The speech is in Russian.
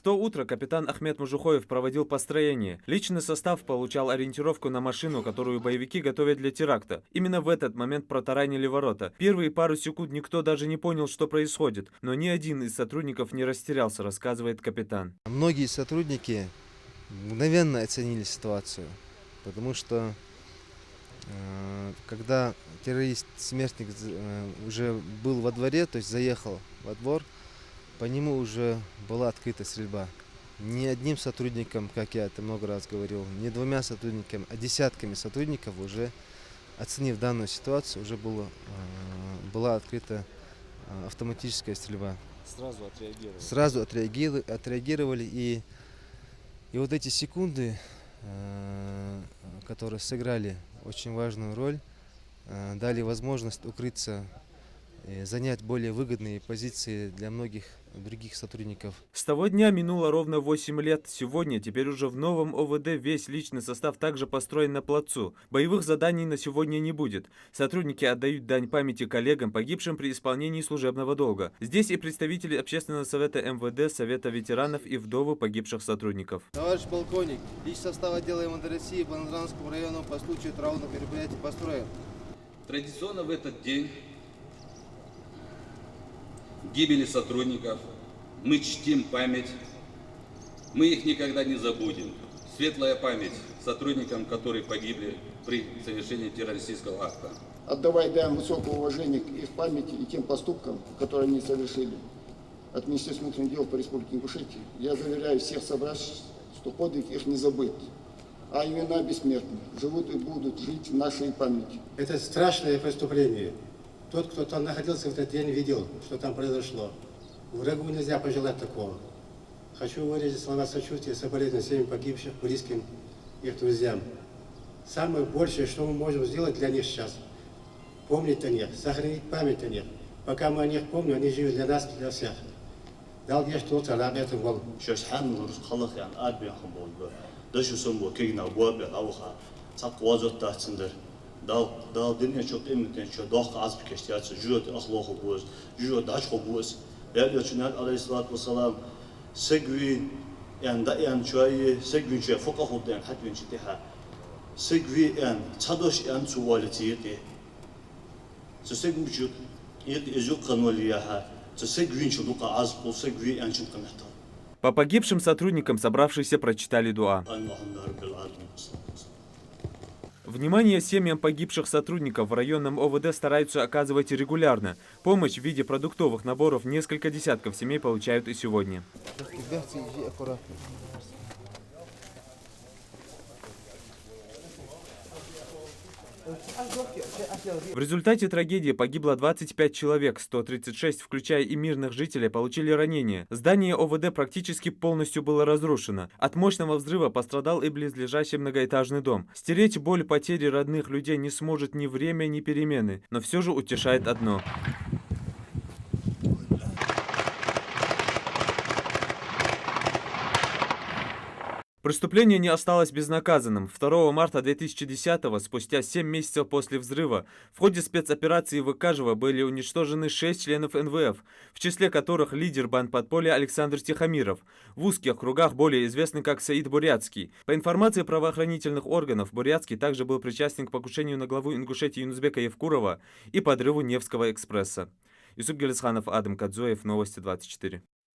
то утро капитан Ахмед Мужухоев проводил построение. Личный состав получал ориентировку на машину, которую боевики готовят для теракта. Именно в этот момент протаранили ворота. Первые пару секунд никто даже не понял, что происходит. Но ни один из сотрудников не растерялся, рассказывает капитан. Многие сотрудники мгновенно оценили ситуацию, потому что когда террорист-смертник уже был во дворе, то есть заехал во двор, по нему уже была открыта стрельба. Не одним сотрудником, как я это много раз говорил, не двумя сотрудниками, а десятками сотрудников уже, оценив данную ситуацию, уже была открыта автоматическая стрельба. Сразу отреагировали, и вот эти секунды, которые сыграли очень важную роль, дали возможность укрыться, занять более выгодные позиции для многих других сотрудников. С того дня минуло ровно 8 лет. Сегодня, теперь уже в новом ОВД, весь личный состав также построен на плацу. Боевых заданий на сегодня не будет. Сотрудники отдают дань памяти коллегам, погибшим при исполнении служебного долга. Здесь и представители Общественного совета МВД, Совета ветеранов и вдовы погибших сотрудников. Товарищ полковник, личный состав отдела МВД России по Назранскому району по случаю траурных мероприятий построен. Традиционно в этот день гибели сотрудников мы чтим память, мы их никогда не забудем. Светлая память сотрудникам, которые погибли при совершении террористического акта. Отдавая дань высокого уважения к их памяти и тем поступкам, которые они совершили, от Министерства внутренних дел по Республике Ингушетия, я заверяю всех собравшихся, что подвиг их не забыт, а имена бессмертны, живут и будут жить в нашей памяти. Это страшное преступление. Тот, кто там находился в этот день, видел, что там произошло. Врагу нельзя пожелать такого. Хочу выразить слова сочувствия и соболезнования всем погибшим, близким, их друзьям. Самое большее, что мы можем сделать для них сейчас, помнить о них, сохранить память о них. Пока мы о них помним, они живут для нас, для всех. Дал я что-то, рад этому волну. Dal dünya çok emniyeten çok daha az bir keştiyatı, jüret ahlakı boz, jüret aşkı boz. Yani Resulullah Aleyhisselatü Vesselam segvin yani şöyle segvin şöyle fokah oldu yani hatun çitiha. Segvin yani çadoş yani suvaletiydi. Segvin şu ilk ezuk kanvaliyaha. Segvin şu luka az bol segvin yani çünkü kanahtar. По погибшим сотрудникам собравшиеся прочитали дуа. Внимание семьям погибших сотрудников в районном ОВД стараются оказывать регулярно. Помощь в виде продуктовых наборов несколько десятков семей получают и сегодня. В результате трагедии погибло 25 человек, 136, включая и мирных жителей, получили ранения. Здание ОВД практически полностью было разрушено. От мощного взрыва пострадал и близлежащий многоэтажный дом. Стереть боль потери родных людей не сможет ни время, ни перемены, но все же утешает одно. Преступление не осталось безнаказанным. 2 марта 2010-го, спустя 7 месяцев после взрыва, в ходе спецоперации Выкажева были уничтожены 6 членов НВФ, в числе которых лидер бандподполья Александр Тихомиров, в узких кругах более известный как Саид Бурятский. По информации правоохранительных органов, Бурятский также был причастен к покушению на главу Ингушетии Юнусбека Евкурова и подрыву Невского экспресса. Юсуп Гелисханов, Адам Кадзоев, Новости 24.